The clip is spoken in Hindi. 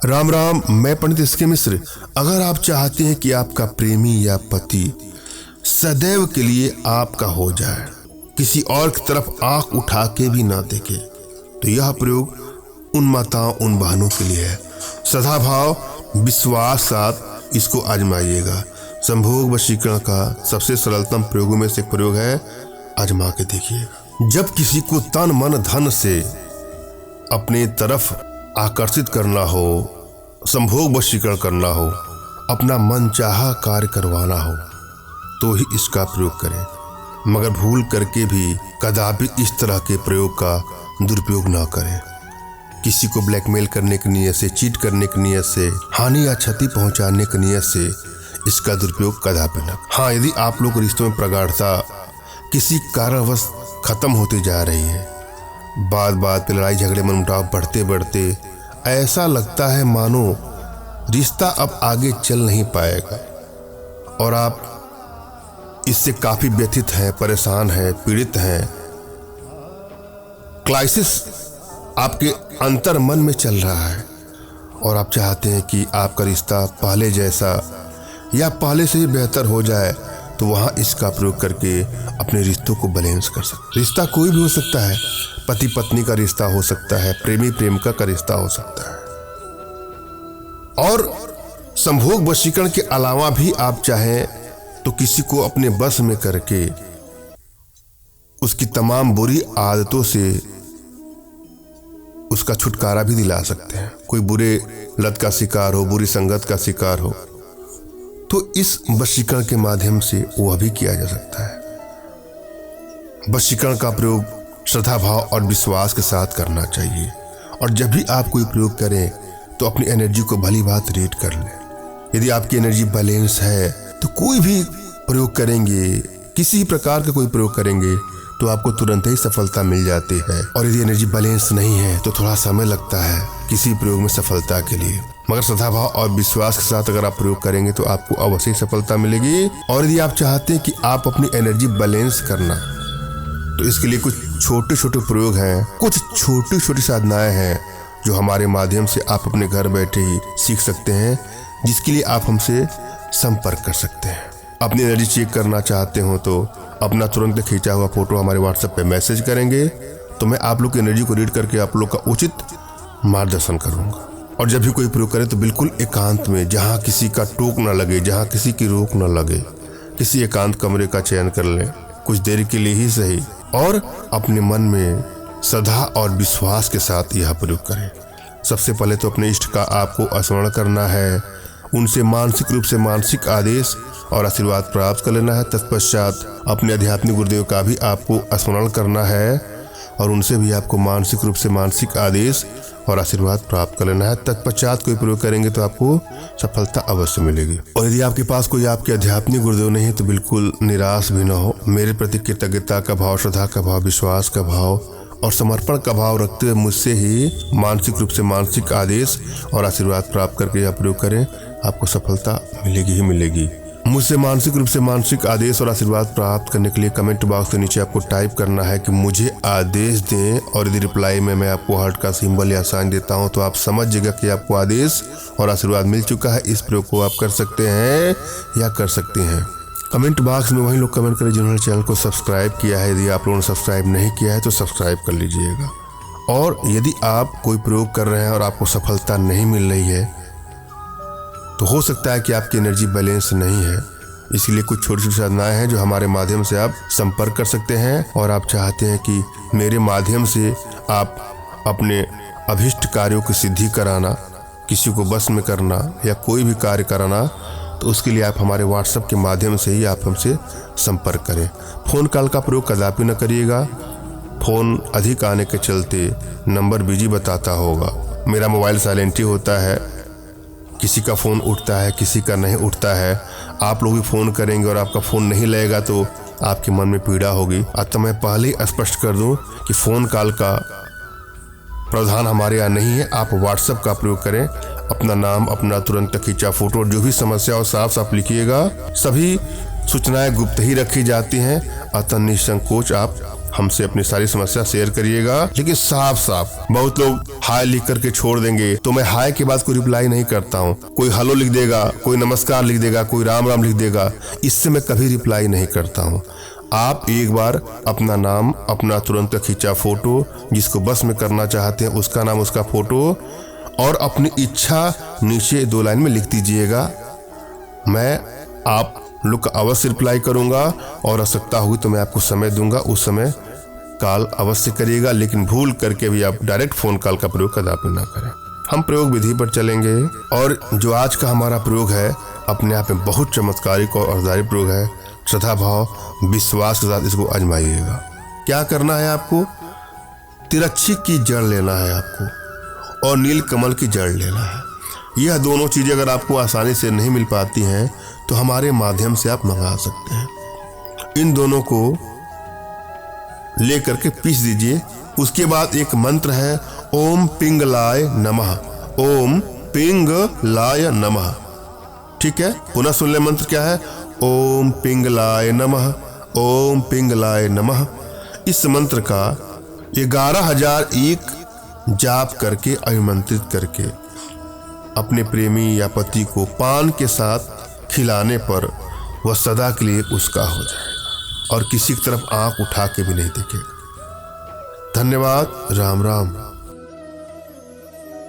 राम राम, मैं पंडित एसके मिश्र। अगर आप चाहते हैं कि आपका प्रेमी या पति सदैव के लिए आपका हो जाए, किसी और की तरफ आंख उठा के भी ना देखे, तो यह प्रयोग उन माताओं उन बहनों के लिए है। सदाभाव विश्वास साथ इसको आजमाइएगा। संभोग वशीकरण का सबसे सरलतम प्रयोगों में से एक प्रयोग है, आजमा के देखिएगा। जब किसी को तन मन धन से अपने तरफ आकर्षित करना हो, संभोग वशीकरण करना हो, अपना मनचाहा कार्य करवाना हो, तो ही इसका प्रयोग करें। मगर भूल करके भी कदापि इस तरह के प्रयोग का दुरुपयोग ना करें। किसी को ब्लैकमेल करने की नीयत से, चीट करने की नीयत से, हानि या क्षति पहुंचाने की नीयत से इसका दुरुपयोग कदापि न। हाँ, यदि आप लोग रिश्तों में प्रगाढ़ता किसी कारणवश खत्म होती जा रही है, बात बात पे लड़ाई झगड़े मनमुटाव बढ़ते बढ़ते ऐसा लगता है मानो रिश्ता अब आगे चल नहीं पाएगा और आप इससे काफी व्यथित हैं, परेशान हैं, पीड़ित हैं, क्राइसिस आपके अंतर मन में चल रहा है और आप चाहते हैं कि आपका रिश्ता पहले जैसा या पहले से ही बेहतर हो जाए, तो वहां इसका प्रयोग करके अपने रिश्तों को बैलेंस कर सकते। रिश्ता कोई भी हो सकता है, पति पत्नी का रिश्ता हो सकता है, प्रेमी प्रेमिका का रिश्ता हो सकता है। और संभोग वशीकरण के अलावा भी आप चाहें तो किसी को अपने बस में करके उसकी तमाम बुरी आदतों से उसका छुटकारा भी दिला सकते हैं। कोई बुरे लत का शिकार हो, बुरी संगत का शिकार हो, तो इस वशीकरण के माध्यम से वह भी किया जा सकता है। वशीकरण का प्रयोग श्रद्धा भाव और विश्वास के साथ करना चाहिए और जब भी आप कोई प्रयोग करें तो अपनी एनर्जी को भली बात रेट कर लें। यदि आपकी एनर्जी बैलेंस है तो कोई भी प्रयोग करेंगे, किसी प्रकार का कोई प्रयोग करेंगे तो आपको तुरंत ही सफलता मिल जाती है। और यदि एनर्जी बैलेंस नहीं है तो थोड़ा समय लगता है किसी प्रयोग में सफलता के लिए, मगर श्रद्धाभाव और विश्वास के साथ अगर आप प्रयोग करेंगे तो आपको अवश्य सफलता मिलेगी। और यदि आप चाहते हैं कि आप अपनी एनर्जी बैलेंस करना, तो इसके लिए कुछ छोटे छोटे प्रयोग हैं, कुछ छोटी छोटी साधनाएं हैं जो हमारे माध्यम से आप अपने घर बैठे ही सीख सकते हैं, जिसके लिए आप हमसे संपर्क कर सकते हैं। अपनी एनर्जी चेक करना चाहते हो तो अपना तुरंत खींचा हुआ फोटो हमारे व्हाट्सएप पे मैसेज करेंगे, तो मैं आप लोग की एनर्जी को रीड करके आप लोग का उचित मार्गदर्शन करूंगा। और जब भी कोई प्रयोग करें तो बिल्कुल एकांत में, जहां किसी का टोक न लगे, जहां किसी की रोक न लगे, किसी एकांत कमरे का चयन कर लें, कुछ देर के लिए ही सही, और अपने मन में श्रद्धा और विश्वास के साथ यह प्रयोग करें। सबसे पहले तो अपने इष्ट का आपको स्मरण करना है, उनसे मानसिक रूप से मानसिक आदेश और आशीर्वाद प्राप्त कर लेना है। तत्पश्चात अपने आध्यात्मिक गुरुदेव का भी आपको स्मरण करना है और उनसे भी आपको मानसिक रूप से मानसिक आदेश और आशीर्वाद प्राप्त कर लेना है। तत्पश्चात कोई प्रयोग करेंगे तो आपको सफलता अवश्य मिलेगी। और यदि आपके पास कोई आपके आध्यात्मिक गुरुदेव नहीं है तो बिल्कुल निराश भी न हो। मेरे प्रति कृतज्ञता का भाव, श्रद्धा का भाव, विश्वास का भाव और समर्पण का भाव रखते हुए मुझसे ही मानसिक रूप से मानसिक आदेश और आशीर्वाद प्राप्त करके यह प्रयोग करें, आपको सफलता मिलेगी ही मिलेगी। मुझसे मानसिक रूप से मानसिक आदेश और आशीर्वाद प्राप्त करने के लिए कमेंट बॉक्स के नीचे आपको टाइप करना है कि मुझे आदेश दें, और यदि रिप्लाई में मैं आपको हार्ट का सिंबल या साइन देता हूं तो आप समझ जाइएगा कि आपको आदेश और आशीर्वाद मिल चुका है। इस प्रयोग को आप कर सकते हैं या कर सकते हैं। कमेंट बॉक्स में वही लोग कमेंट करें जिन्होंने चैनल को सब्सक्राइब किया है। यदि आप लोगों ने सब्सक्राइब नहीं किया है तो सब्सक्राइब कर लीजिएगा। और यदि आप कोई प्रयोग कर रहे हैं और आपको सफलता नहीं मिल रही है तो हो सकता है कि आपकी एनर्जी बैलेंस नहीं है। इसलिए कुछ छोटी छोटी साधनाएं हैं जो हमारे माध्यम से आप संपर्क कर सकते हैं। और आप चाहते हैं कि मेरे माध्यम से आप अपने अभिष्ट कार्यों की सिद्धि कराना, किसी को बस में करना या कोई भी कार्य कराना, तो उसके लिए आप हमारे व्हाट्सएप के माध्यम से ही आप हमसे संपर्क करें। फ़ोन कॉल का प्रयोग कदापि न करिएगा। फ़ोन अधिक आने के चलते नंबर बिजी बताता होगा। मेरा मोबाइल साइलेंट ही होता है, किसी का फ़ोन उठता है, किसी का नहीं उठता है। आप लोग भी फ़ोन करेंगे और आपका फ़ोन नहीं लगेगा तो आपके मन में पीड़ा होगी। अतः मैं पहले ही स्पष्ट कर दूं कि फ़ोन कॉल का प्रावधान हमारे यहाँ नहीं है। आप व्हाट्सएप का प्रयोग करें। अपना नाम, अपना तुरंत खींचा फोटो, जो भी समस्या हो साफ साफ लिखिएगा। सभी सूचनाएं गुप्त ही रखी जाती हैं, अतः निसंकोच आप हमसे अपनी सारी समस्या शेयर करिएगा, लेकिन साफ साफ। बहुत लोग हाय लिख करके छोड़ देंगे, तो मैं हाय के बाद कोई रिप्लाई नहीं करता हूँ। कोई हेलो लिख देगा, कोई नमस्कार लिख देगा, कोई राम राम लिख देगा, इससे मैं कभी रिप्लाई नहीं करता हूँ। आप एक बार अपना नाम, अपना तुरंत खींचा फोटो, जिसको बस में करना चाहते हैं उसका नाम, उसका फोटो, और अपनी इच्छा नीचे 2 लाइन में लिख दीजिएगा। मैं आप लोग का अवश्य रिप्लाई करूंगा, और आवश्यकता होगी तो मैं आपको समय दूंगा, उस समय कॉल अवश्य करिएगा। लेकिन भूल करके भी आप डायरेक्ट फ़ोन कॉल का प्रयोग कदापि ना करें। हम प्रयोग विधि पर चलेंगे, और जो आज का हमारा प्रयोग है अपने आप में बहुत चमत्कारिक और अर्धारी प्रयोग है। श्रद्धा भाव विश्वास के साथ इसको आजमाइएगा। क्या करना है आपको? तिरच्छी की जड़ लेना है आपको, और नील कमल की जड़ लेना है। यह दोनों चीज़ें अगर आपको आसानी से नहीं मिल पाती हैं तो हमारे माध्यम से आप मंगा सकते हैं। इन दोनों को ले करके पीस दीजिए। उसके बाद एक मंत्र है, ओम पिंगलाय नमः, ओम पिंगलाय नमः। ठीक है, पुनः सुन ले मंत्र क्या है, ओम पिंगलाय नमः, ओम पिंगलाय नमः। इस मंत्र का 11,001 जाप करके, अभिमंत्रित करके अपने प्रेमी या पति को पान के साथ खिलाने पर वह सदा के लिए उसका हो जाएगा, और किसी की तरफ आंख उठा के भी नहीं देखेगा। धन्यवाद। राम राम।